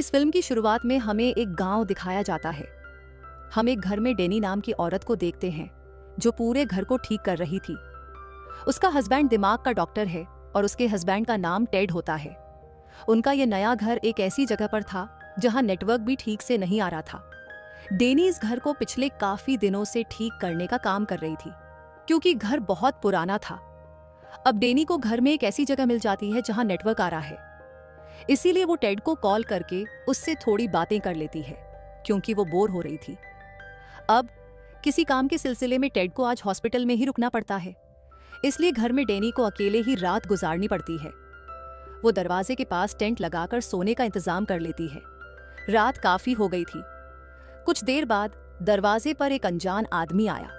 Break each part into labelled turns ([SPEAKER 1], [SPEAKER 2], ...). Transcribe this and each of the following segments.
[SPEAKER 1] इस फिल्म की शुरुआत में हमें एक गांव दिखाया जाता है। हम एक घर में डेनी नाम की औरत को देखते हैं जो पूरे घर को ठीक कर रही थी। उसका हस्बैंड दिमाग का डॉक्टर है और उसके हस्बैंड का नाम टेड होता है। उनका ये नया घर एक ऐसी जगह पर था जहां नेटवर्क भी ठीक से नहीं आ रहा था। डेनी इस घर को पिछले काफी दिनों से ठीक करने का काम कर रही थी क्योंकि घर बहुत पुराना था। अब डेनी को घर में एक ऐसी जगह मिल जाती है जहां नेटवर्क आ रहा है, इसीलिए वो टेड को कॉल करके उससे थोड़ी बातें कर लेती है क्योंकि वो बोर हो रही थी। अब किसी काम के सिलसिले में टेड को आज हॉस्पिटल में ही रुकना पड़ता है, इसलिए घर में डेनी को अकेले ही रात गुजारनी पड़ती है। वो दरवाजे के पास टेंट लगाकर सोने का इंतजाम कर लेती है। रात काफी हो गई थी। कुछ देर बाद दरवाजे पर एक अनजान आदमी आया।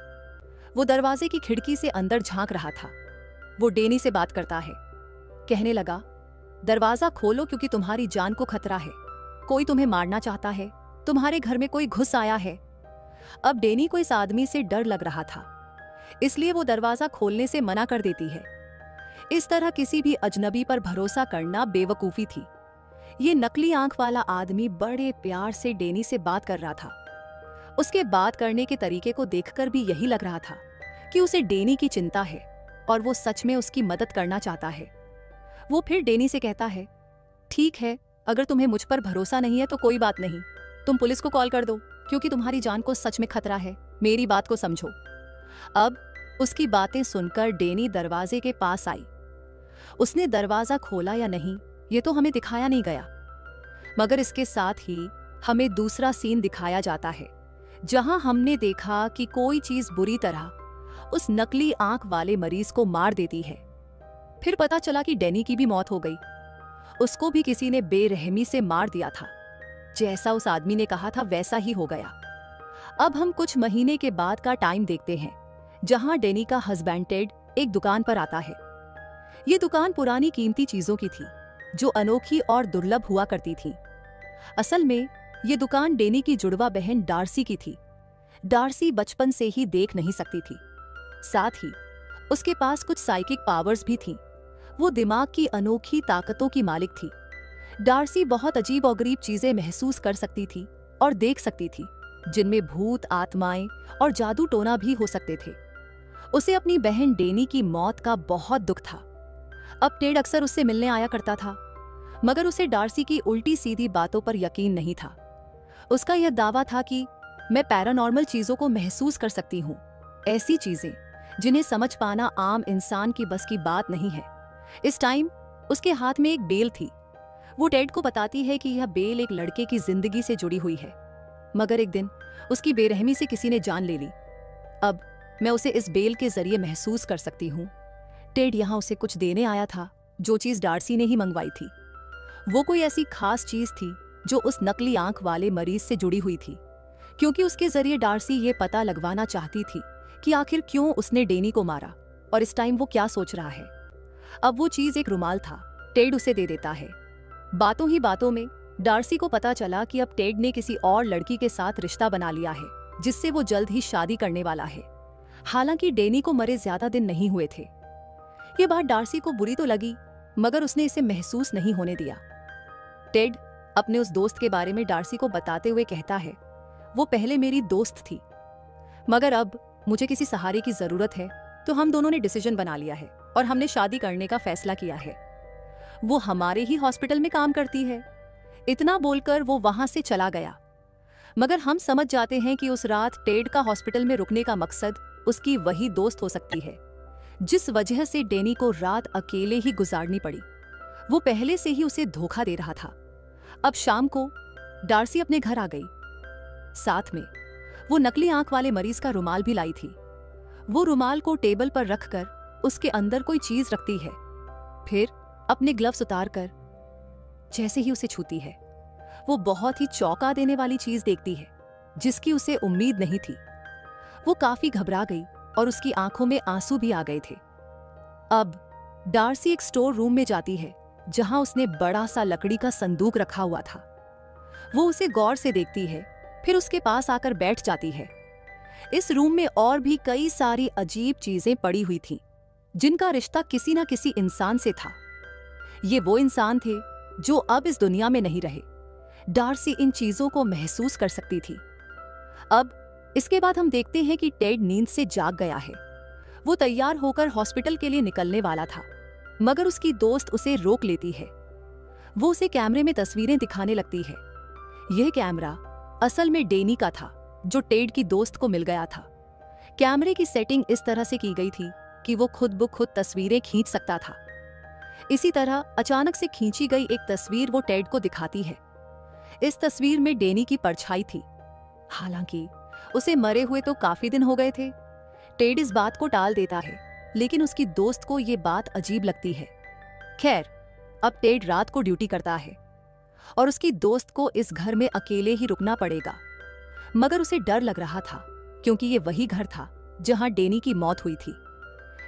[SPEAKER 1] वो दरवाजे की खिड़की से अंदर झांक रहा था। वो डेनी से बात करता है, कहने लगा, दरवाजा खोलो क्योंकि तुम्हारी जान को खतरा है। कोई तुम्हें मारना चाहता है, तुम्हारे घर में कोई घुस आया है। अब डेनी को इस आदमी से डर लग रहा था, इसलिए वो दरवाजा खोलने से मना कर देती है। इस तरह किसी भी अजनबी पर भरोसा करना बेवकूफी थी। ये नकली आंख वाला आदमी बड़े प्यार से डेनी से बात कर रहा था। उसके बात करने के तरीके को देखकर भी यही लग रहा था कि उसे डेनी की चिंता है और वो सच में उसकी मदद करना चाहता है। वो फिर डेनी से कहता है, ठीक है, अगर तुम्हें मुझ पर भरोसा नहीं है तो कोई बात नहीं, तुम पुलिस को कॉल कर दो क्योंकि तुम्हारी जान को सच में खतरा है। मेरी बात को समझो। अब उसकी बातें सुनकर डेनी दरवाजे के पास आई। उसने दरवाजा खोला या नहीं ये तो हमें दिखाया नहीं गया, मगर इसके साथ ही हमें दूसरा सीन दिखाया जाता है जहां हमने देखा कि कोई चीज बुरी तरह उस नकली आंख वाले मरीज को मार देती है। फिर पता चला कि डेनी की भी मौत हो गई। उसको भी किसी ने बेरहमी से मार दिया था। जैसा उस आदमी ने कहा था वैसा ही हो गया। अब हम कुछ महीने के बाद का टाइम देखते हैं जहां डेनी का हस्बैंड टेड एक दुकान पर आता है। ये दुकान पुरानी कीमती चीजों की थी जो अनोखी और दुर्लभ हुआ करती थी। असल में ये दुकान डेनी की जुड़वा बहन डार्सी की थी। डार्सी बचपन से ही देख नहीं सकती थी, साथ ही उसके पास कुछ साइकिक पावर्स भी थी। वो दिमाग की अनोखी ताकतों की मालिक थी। डार्सी बहुत अजीब और गरीब चीजें महसूस कर सकती थी और देख सकती थी, जिनमें भूत, आत्माएं और जादू टोना भी हो सकते थे। उसे अपनी बहन डेनी की मौत का बहुत दुख था। अब टेड अक्सर उससे मिलने आया करता था, मगर उसे डार्सी की उल्टी सीधी बातों पर यकीन नहीं था। उसका यह दावा था कि मैं पैरानॉर्मल चीजों को महसूस कर सकती हूँ, ऐसी चीजें जिन्हें समझ पाना आम इंसान की बस की बात नहीं है। इस टाइम उसके हाथ में एक बेल थी। वो टेड को बताती है कि यह बेल एक लड़के की जिंदगी से जुड़ी हुई है, मगर एक दिन उसकी बेरहमी से किसी ने जान ले ली। अब मैं उसे इस बेल के जरिए महसूस कर सकती हूँ। टेड यहाँ उसे कुछ देने आया था जो चीज डार्सी ने ही मंगवाई थी। वो कोई ऐसी खास चीज थी जो उस नकली आंख वाले मरीज से जुड़ी हुई थी, क्योंकि उसके जरिए डार्सी ये पता लगवाना चाहती थी कि आखिर क्यों उसने डेनी को मारा और इस टाइम वो क्या सोच रहा है। अब वो चीज एक रुमाल था। टेड उसे दे देता है। बातों ही बातों में डार्सी को पता चला कि अब टेड ने किसी और लड़की के साथ रिश्ता बना लिया है जिससे वो जल्द ही शादी करने वाला है। हालांकि डेनी को मरे ज्यादा दिन नहीं हुए थे। ये बात डार्सी को बुरी तो लगी, मगर उसने इसे महसूस नहीं होने दिया। टेड अपने उस दोस्त के बारे में डार्सी को बताते हुए कहता है, वो पहले मेरी दोस्त थी, मगर अब मुझे किसी सहारे की जरूरत है, तो हम दोनों ने डिसीजन बना लिया है और हमने शादी करने का फैसला किया है। वो हमारे ही हॉस्पिटल में काम करती है। इतना बोलकर वो वहां से चला गया, मगर हम समझ जाते हैं कि उस रात टेड का हॉस्पिटल में रुकने का मकसद उसकी वही दोस्त हो सकती है जिस वजह से डेनी को रात अकेले ही गुजारनी पड़ी। वो पहले से ही उसे धोखा दे रहा था। अब शाम को डार्सी अपने घर आ गई। साथ में वो नकली आंख वाले मरीज का रुमाल भी लाई थी। वो रुमाल को टेबल पर रखकर उसके अंदर कोई चीज रखती है, फिर अपने ग्लव्स उतारकर जैसे ही उसे छूती है, वो बहुत ही चौंका देने वाली चीज देखती है जिसकी उसे उम्मीद नहीं थी। वो काफी घबरा गई और उसकी आंखों में आंसू भी आ गए थे। अब डार्सी एक स्टोर रूम में जाती है जहां उसने बड़ा सा लकड़ी का संदूक रखा हुआ था। वो उसे गौर से देखती है, फिर उसके पास आकर बैठ जाती है। इस रूम में और भी कई सारी अजीब चीजें पड़ी हुई थीं, जिनका रिश्ता किसी न किसी इंसान से था। ये वो इंसान थे जो अब इस दुनिया में नहीं रहे, डार्सी इन चीजों को महसूस कर सकती थी। अब इसके बाद हम देखते हैं कि टेड नींद से जाग गया है। वो तैयार होकर हॉस्पिटल के लिए निकलने वाला था, मगर उसकी दोस्त उसे रोक लेती है। वो उसे कैमरे में तस्वीरें दिखाने लगती है। यह कैमरा असल में डेनी का था, जो टेड की दोस्त को मिल गया था। कैमरे की सेटिंग इस तरह से की गई थी कि वो खुद ब खुद तस्वीरें खींच सकता था। इसी तरह अचानक से खींची गई एक तस्वीर वो टेड को दिखाती है। इस तस्वीर में डेनी की परछाई थी। हालांकि उसे मरे हुए तो काफी दिन हो गए थे। टेड इस बात को टाल देता है, लेकिन उसकी दोस्त को ये बात अजीब लगती है। खैर, अब टेड रात को ड्यूटी करता है और उसकी दोस्त को इस घर में अकेले ही रुकना पड़ेगा। मगर उसे डर लग रहा था, क्योंकि ये वही घर था जहां डेनी की मौत हुई थी।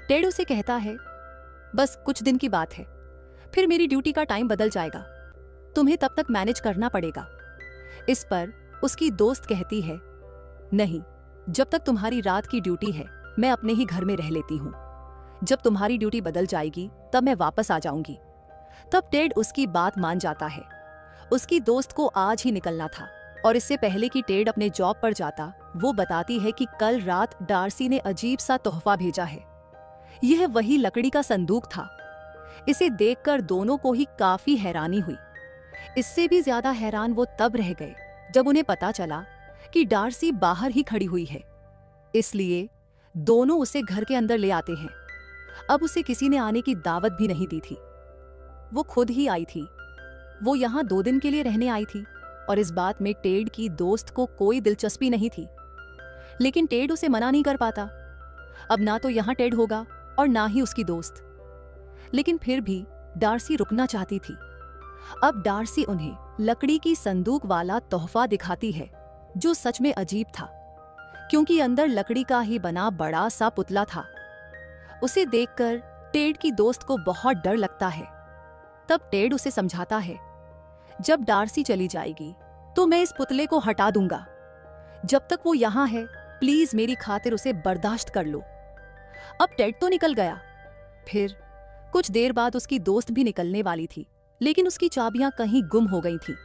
[SPEAKER 1] टेड उसे कहता है, बस कुछ दिन की बात है, फिर मेरी ड्यूटी का टाइम बदल जाएगा, तुम्हें तब तक मैनेज करना पड़ेगा। इस पर उसकी दोस्त कहती है, नहीं, जब तक तुम्हारी रात की ड्यूटी है मैं अपने ही घर में रह लेती हूँ। जब तुम्हारी ड्यूटी बदल जाएगी तब मैं वापस आ जाऊंगी। तब टेड उसकी बात मान जाता है। उसकी दोस्त को आज ही निकलना था और इससे पहले कि टेड अपने जॉब पर जाता, वो बताती है कि कल रात डार्सी ने अजीब सा तोहफा भेजा है। यह वही लकड़ी का संदूक था। इसे देखकर दोनों को ही काफी हैरानी हुई। इससे भी ज्यादा हैरान वो तब रह गए जब उन्हें पता चला कि डार्सी बाहर ही खड़ी हुई है। इसलिए दोनों उसे घर के अंदर ले आते हैं। अब उसे किसी ने आने की दावत भी नहीं दी थी, वो खुद ही आई थी। वो यहाँ 2 दिन के लिए रहने आई थी और इस बात में टेड की दोस्त को कोई दिलचस्पी नहीं थी, लेकिन टेड उसे मना नहीं कर पाता। अब ना तो यहाँ टेड होगा और ना ही उसकी दोस्त, लेकिन फिर भी डार्सी रुकना चाहती थी। अब डार्सी उन्हें लकड़ी की संदूक वाला तोहफा दिखाती है, जो सच में अजीब था, क्योंकि अंदर लकड़ी का ही बना बड़ा सा पुतला था। उसे देखकर टेड की दोस्त को बहुत डर लगता है। तब टेड उसे समझाता है, जब डार्सी चली जाएगी तो मैं इस पुतले को हटा दूंगा। जब तक वो यहाँ है प्लीज मेरी खातिर उसे बर्दाश्त कर लो। अब टेड तो निकल गया। फिर कुछ देर बाद उसकी दोस्त भी निकलने वाली थी, लेकिन उसकी चाबियां कहीं गुम हो गई थीं।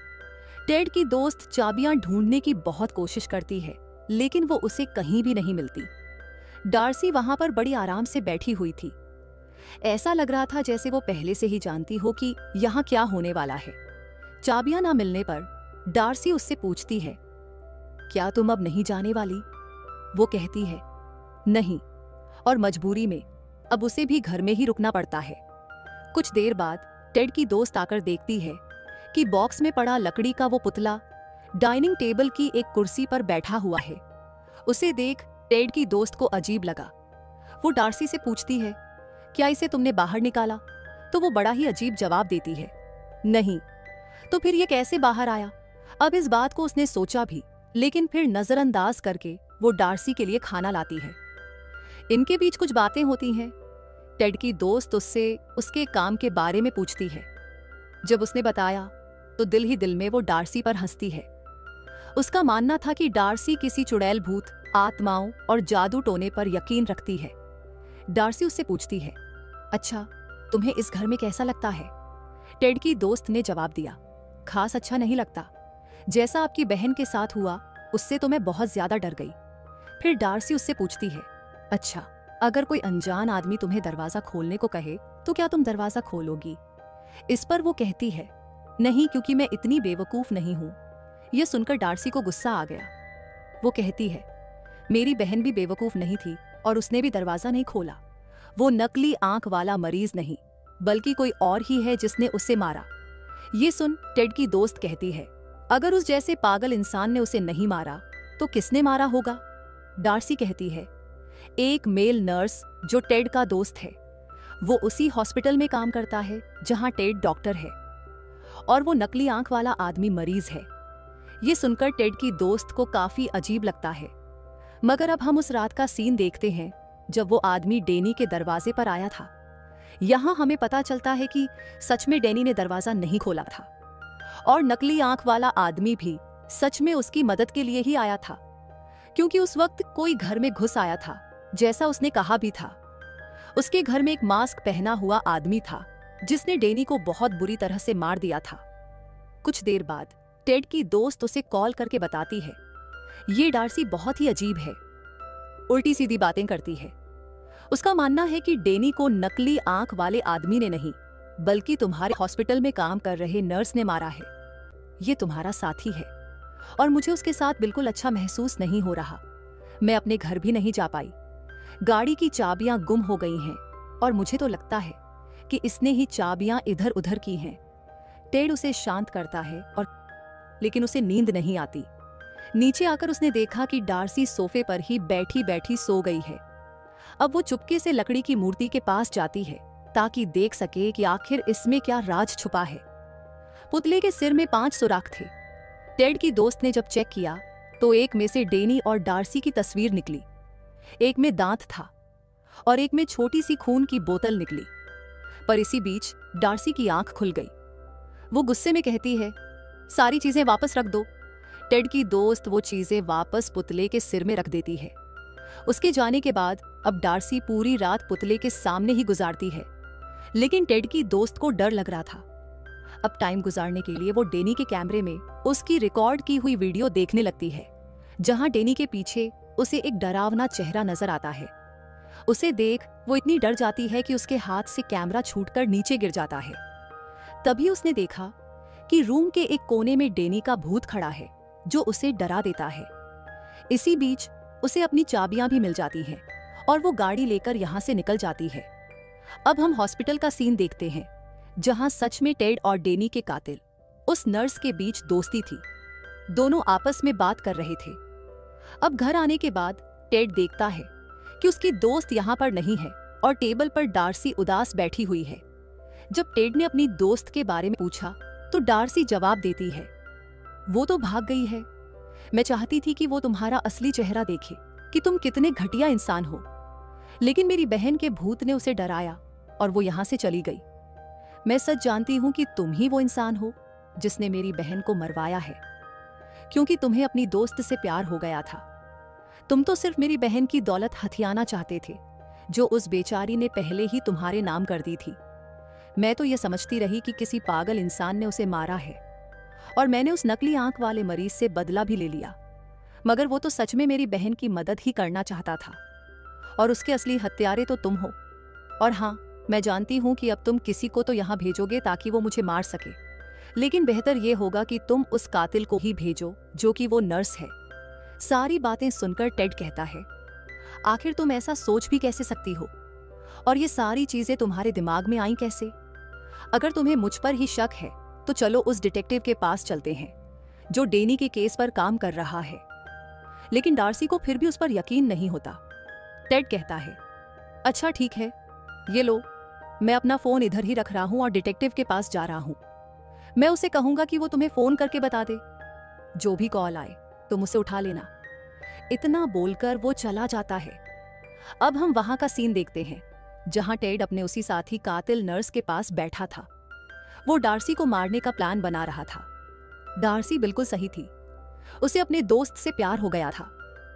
[SPEAKER 1] टेड की दोस्त चाबियां ढूंढने की बहुत कोशिश करती है, लेकिन वो उसे कहीं भी नहीं मिलती। डार्सी वहां पर बड़ी आराम से बैठी हुई थी। ऐसा लग रहा था जैसे वो पहले से ही जानती हो कि यहाँ क्या होने वाला है। चाबियां ना मिलने पर डार्सी उससे पूछती है, क्या तुम अब नहीं जाने वाली? वो कहती है, नहीं, और मजबूरी में अब उसे भी घर में ही रुकना पड़ता है। कुछ देर बाद टेड की दोस्त आकर देखती है कि बॉक्स में पड़ा लकड़ी का वो पुतला डाइनिंग टेबल की एक कुर्सी पर बैठा हुआ है। उसे देख टेड की दोस्त को अजीब लगा। वो डार्सी से पूछती है, क्या इसे तुमने बाहर निकाला? तो वो बड़ा ही अजीब जवाब देती है, नहीं। तो फिर ये कैसे बाहर आया? अब इस बात को उसने सोचा भी, लेकिन फिर नजरअंदाज करके वो डार्सी के लिए खाना लाती है। इनके बीच कुछ बातें होती हैं। टेड की दोस्त उससे उसके काम के बारे में पूछती है। जब उसने बताया तो दिल ही दिल में वो डार्सी पर हंसती है। उसका मानना था कि डार्सी किसी चुड़ैल भूत, आत्माओं और जादू टोने पर यकीन रखती है। डार्सी उससे पूछती है, अच्छा, तुम्हें इस घर में कैसा लगता है? टेड की दोस्त ने जवाब दिया, खास अच्छा नहीं लगता। जैसा आपकी बहन के साथ हुआ उससे तो मैं बहुत ज्यादा डर गई। फिर डार्सी उससे पूछती है, अच्छा, अगर कोई अनजान आदमी तुम्हें दरवाजा खोलने को कहे तो क्या तुम दरवाजा खोलोगी? इस पर वो कहती है, नहीं, क्योंकि मैं इतनी बेवकूफ नहीं हूं। यह सुनकर डार्सी को गुस्सा आ गया। वो कहती है, मेरी बहन भी बेवकूफ नहीं थी और उसने भी दरवाजा नहीं खोला। वो नकली आंख वाला मरीज नहीं, बल्कि कोई और ही है जिसने उसे मारा। ये सुन टेड की दोस्त कहती है, अगर उस जैसे पागल इंसान ने उसे नहीं मारा तो किसने मारा होगा? डार्सी कहती है, एक मेल नर्स जो टेड का दोस्त है। वो उसी हॉस्पिटल में काम करता है जहां टेड डॉक्टर है, और वो नकली आंख वाला आदमी मरीज है। ये सुनकर टेड की दोस्त को काफी अजीब लगता है। मगर अब हम उस रात का सीन देखते हैं जब वो आदमी डेनी के दरवाजे पर आया था। यहाँ हमें पता चलता है कि सच में डेनी ने दरवाजा नहीं खोला था और नकली आंख वाला आदमी भी सच में उसकी मदद के लिए ही आया था, क्योंकि उस वक्त कोई घर में घुस आया था, जैसा उसने कहा भी था। उसके घर में एक मास्क पहना हुआ आदमी था जिसने डेनी को बहुत बुरी तरह से मार दिया था। कुछ देर बाद टेड की दोस्त उसे कॉल करके बताती है, ये डार्सी बहुत ही अजीब है, उल्टी सीधी बातें करती है। उसका मानना है कि डेनी को नकली आंख वाले आदमी ने नहीं, बल्कि तुम्हारे हॉस्पिटल में काम कर रहे नर्स ने मारा है। ये तुम्हारा साथी है और मुझे उसके साथ बिल्कुल अच्छा महसूस नहीं हो रहा। मैं अपने घर भी नहीं जा पाई। गाड़ी की चाबियां गुम हो गई हैं और मुझे तो लगता है कि इसने ही चाबियां इधर उधर की हैं। टेड उसे शांत करता है लेकिन उसे नींद नहीं आती। नीचे आकर उसने देखा कि डार्सी सोफे पर ही बैठी बैठी सो गई है। अब वो चुपके से लकड़ी की मूर्ति के पास जाती है ताकि देख सके कि आखिर इसमें क्या राज छुपा है। पुतले के सिर में 5 सुराख थे। टेड की दोस्त ने जब चेक किया तो एक में से डेनी और डार्सी की तस्वीर निकली, एक में दांत था और एक में छोटी सी खून की बोतल निकली। पर इसी बीच डार्सी की आंख खुल गई। वो गुस्से में कहती है, सारी चीजें वापस रख दो। टेड की दोस्त वो चीजें वापस पुतले के सिर में रख देती है। उसके जाने के बाद अब डार्सी पूरी रात पुतले के सामने ही गुजारती है, लेकिन टेड की दोस्त को डर लग रहा था। अब टाइम गुजारने के लिए वो डेनी के कैमरे में उसकी रिकॉर्ड की हुई वीडियो देखने लगती है, जहां डेनी के पीछे उसे एक डरावना चेहरा नजर आता है। उसे देख वो इतनी डर जाती है कि उसके हाथ से कैमरा छूटकर नीचे गिर जाता है। तभी उसने देखा कि रूम के एक कोने में डेनी का भूत खड़ा है, जो उसे डरा देता है। इसी बीच उसे अपनी चाबियां भी मिल जाती हैं और वो गाड़ी लेकर यहां से निकल जाती है। अब हम हॉस्पिटल का सीन देखते हैं, जहां सच में टेड और डेनी के कातिल उस नर्स के बीच दोस्ती थी। दोनों आपस में बात कर रहे थे। अब घर आने के बाद टेड देखता है कि उसकी दोस्त यहां पर नहीं है और टेबल पर डार्सी उदास बैठी हुई है। जब टेड ने अपनी दोस्त के बारे में पूछा तो डार्सी जवाब देती है, वो तो भाग गई है। मैं चाहती थी कि वो तुम्हारा असली चेहरा देखे कि तुम कितने घटिया इंसान हो, लेकिन मेरी बहन के भूत ने उसे डराया और वो यहां से चली गई। मैं सच जानती हूं कि तुम ही वो इंसान हो जिसने मेरी बहन को मरवाया है, क्योंकि तुम्हें अपनी दोस्त से प्यार हो गया था। तुम तो सिर्फ मेरी बहन की दौलत हथियाना चाहते थे, जो उस बेचारी ने पहले ही तुम्हारे नाम कर दी थी। मैं तो ये समझती रही कि किसी पागल इंसान ने उसे मारा है और मैंने उस नकली आंख वाले मरीज से बदला भी ले लिया, मगर वो तो सच में मेरी बहन की मदद ही करना चाहता था और उसके असली हत्यारे तो तुम हो। और हाँ, मैं जानती हूं कि अब तुम किसी को तो यहां भेजोगे ताकि वो मुझे मार सके, लेकिन बेहतर ये होगा कि तुम उस कातिल को ही भेजो जो कि वो नर्स है। सारी बातें सुनकर टेड कहता है, आखिर तुम ऐसा सोच भी कैसे सकती हो, और ये सारी चीजें तुम्हारे दिमाग में आई कैसे? अगर तुम्हें मुझ पर ही शक है तो चलो उस डिटेक्टिव के पास चलते हैं जो डेनी के केस पर काम कर रहा है। लेकिन डार्सी को फिर भी उस पर यकीन नहीं होता। टेड कहता है, अच्छा ठीक है, ये लो, मैं अपना फोन इधर ही रख रहा हूं और डिटेक्टिव के पास जा रहा हूं। मैं उसे कहूंगा कि वो तुम्हें फोन करके बता दे। जो भी कॉल आए तुम उसे उठा लेना। इतना बोलकर वो चला जाता है। अब हम वहां का सीन देखते हैं, जहां टेड अपने उसी साथी कातिल नर्स के पास बैठा था। वो डार्सी को मारने का प्लान बना रहा था। डार्सी बिल्कुल सही थी। उसे अपने दोस्त से प्यार हो गया था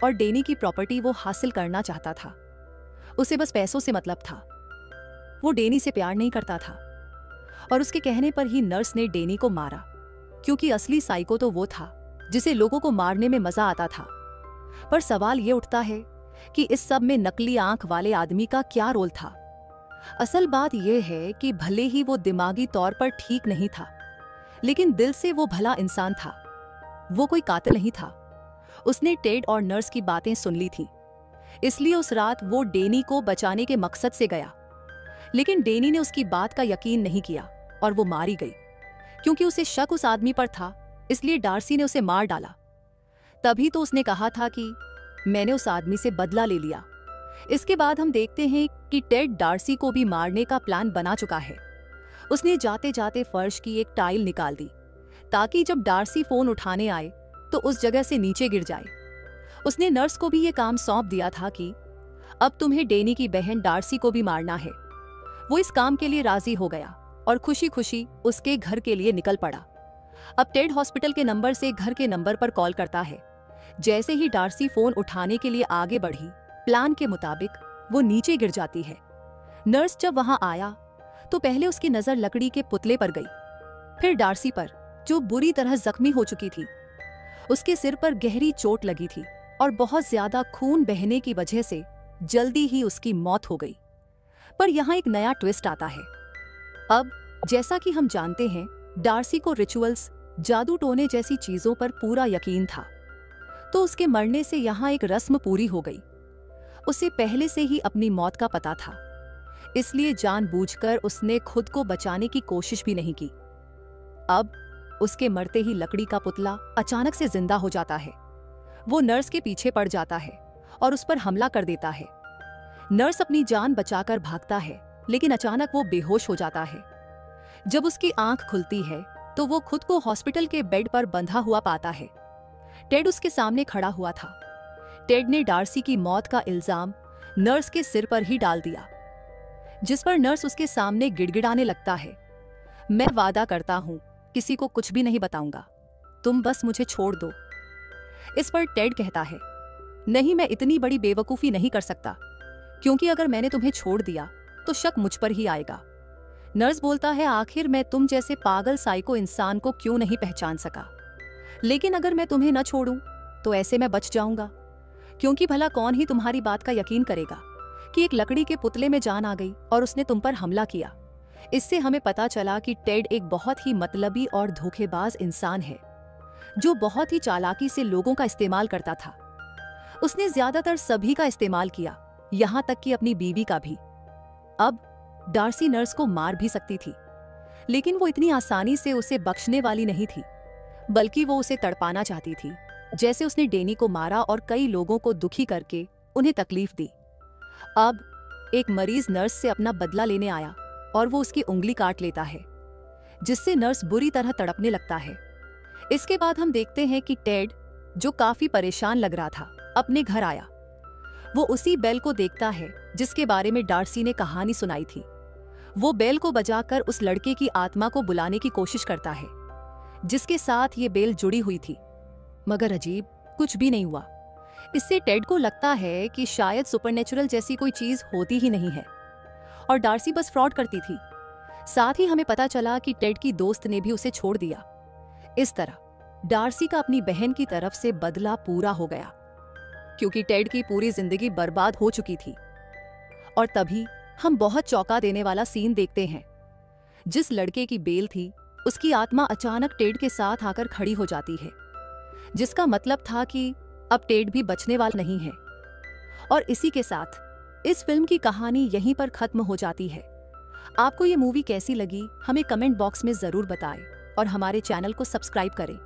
[SPEAKER 1] और डेनी की प्रॉपर्टी वो हासिल करना चाहता था। उसे बस पैसों से मतलब था। वो डेनी से प्यार नहीं करता था और उसके कहने पर ही नर्स ने डेनी को मारा, क्योंकि असली साइको तो वो था जिसे लोगों को मारने में मजा आता था। पर सवाल ये उठता है कि इस सब में नकली आंख वाले आदमी का क्या रोल था? असल बात यह है कि भले ही वो दिमागी तौर पर ठीक नहीं था, लेकिन दिल से वो भला इंसान था। वो कोई कातिल नहीं था। उसने टेड और नर्स की बातें सुन ली थी, इसलिए उस रात वो डेनी को बचाने के मकसद से गया। लेकिन डेनी ने उसकी बात का यकीन नहीं किया और वो मारी गई। क्योंकि उसे शक उस आदमी पर था, इसलिए डार्सी ने उसे मार डाला। तभी तो उसने कहा था कि मैंने उस आदमी से बदला ले लिया। इसके बाद हम देखते हैं कि टेड डार्सी को भी मारने का प्लान बना चुका है। उसने जाते जाते फर्श की एक टाइल निकाल दी ताकि जब डार्सी फोन उठाने आए तो उस जगह से नीचे गिर जाए। उसने नर्स को भी ये काम सौंप दिया था कि अब तुम्हें डेनी की बहन डार्सी को भी मारना है। वो इस काम के लिए राजी हो गया और खुशी खुशी उसके घर के लिए निकल पड़ा। अब टेड हॉस्पिटल के नंबर से घर के नंबर पर कॉल करता है। जैसे ही डार्सी फोन उठाने के लिए आगे बढ़ी, प्लान के मुताबिक वो नीचे गिर जाती है। नर्स जब वहां आया तो पहले उसकी नजर लकड़ी के पुतले पर गई, फिर डार्सी पर, जो बुरी तरह जख्मी हो चुकी थी। उसके सिर पर गहरी चोट लगी थी और बहुत ज्यादा खून बहने की वजह से जल्दी ही उसकी मौत हो गई। पर यहाँ एक नया ट्विस्ट आता है। अब जैसा कि हम जानते हैं, डार्सी को रिचुअल्स, जादू टोने जैसी चीजों पर पूरा यकीन था, तो उसके मरने से यहाँ एक रस्म पूरी हो गई। उसे पहले से ही अपनी मौत का पता था, इसलिए जानबूझकर उसने खुद को बचाने की कोशिश भी नहीं की। अब उसके मरते ही लकड़ी का पुतला अचानक से जिंदा हो जाता है। वो नर्स के पीछे पड़ जाता है और उस पर हमला कर देता है। नर्स अपनी जान बचाकर भागता है, लेकिन अचानक वो बेहोश हो जाता है। जब उसकी आंख खुलती है तो वो खुद को हॉस्पिटल के बेड पर बंधा हुआ पाता है। टेड उसके सामने खड़ा हुआ था। टेड ने डार्सी की मौत का इल्जाम नर्स के सिर पर ही डाल दिया, जिस पर नर्स उसके सामने गिड़गिड़ाने लगता है। मैं वादा करता हूं, किसी को कुछ भी नहीं बताऊंगा, तुम बस मुझे छोड़ दो। इस पर टेड कहता है, नहीं, मैं इतनी बड़ी बेवकूफी नहीं कर सकता, क्योंकि अगर मैंने तुम्हें छोड़ दिया तो शक मुझ पर ही आएगा। नर्स बोलता है, आखिर मैं तुम जैसे पागल साइको इंसान को क्यों नहीं पहचान सका, लेकिन अगर मैं तुम्हें न छोड़ूं तो ऐसे मैं बच जाऊंगा, क्योंकि भला कौन ही तुम्हारी बात का यकीन करेगा कि एक लकड़ी के पुतले में जान आ गई और उसने तुम पर हमला किया। इससे हमें पता चला कि टेड एक बहुत ही मतलबी और धोखेबाज इंसान है, जो बहुत ही चालाकी से लोगों का इस्तेमाल करता था। उसने ज्यादातर सभी का इस्तेमाल किया, यहाँ तक कि अपनी बीवी का भी। अब डार्सी नर्स को मार भी सकती थी, लेकिन वो इतनी आसानी से उसे बख्शने वाली नहीं थी, बल्कि वो उसे तड़पाना चाहती थी, जैसे उसने डेनी को मारा और कई लोगों को दुखी करके उन्हें तकलीफ दी। अब एक मरीज नर्स से अपना बदला लेने आया और वो उसकी उंगली काट लेता है, जिससे नर्स बुरी तरह तड़पने लगता है। इसके बाद हम देखते हैं कि टेड, जो काफी परेशान लग रहा था, अपने घर आया। वो उसी बेल को देखता है जिसके बारे में डार्सी ने कहानी सुनाई थी। वो बेल को बजाकर उस लड़के की आत्मा को बुलाने की कोशिश करता है, जिसके साथ ये बेल जुड़ी हुई थी, मगर अजीब, कुछ भी नहीं हुआ। इससे टेड को लगता है कि शायद सुपरनेचुरल जैसी कोई चीज होती ही नहीं है और डार्सी बस फ्रॉड करती थी। साथ ही हमें पता चला कि टेड की दोस्त ने भी उसे छोड़ दिया। इस तरह डार्सी का अपनी बहन की तरफ से बदला पूरा हो गया, क्योंकि टेड की पूरी जिंदगी बर्बाद हो चुकी थी। और तभी हम बहुत चौंका देने वाला सीन देखते हैं। जिस लड़के की बेल थी, उसकी आत्मा अचानक टेड के साथ आकर खड़ी हो जाती है, जिसका मतलब था कि अब टेड भी बचने वाला नहीं है। और इसी के साथ इस फिल्म की कहानी यहीं पर खत्म हो जाती है। आपको ये मूवी कैसी लगी, हमें कमेंट बॉक्स में जरूर बताएं और हमारे चैनल को सब्सक्राइब करें।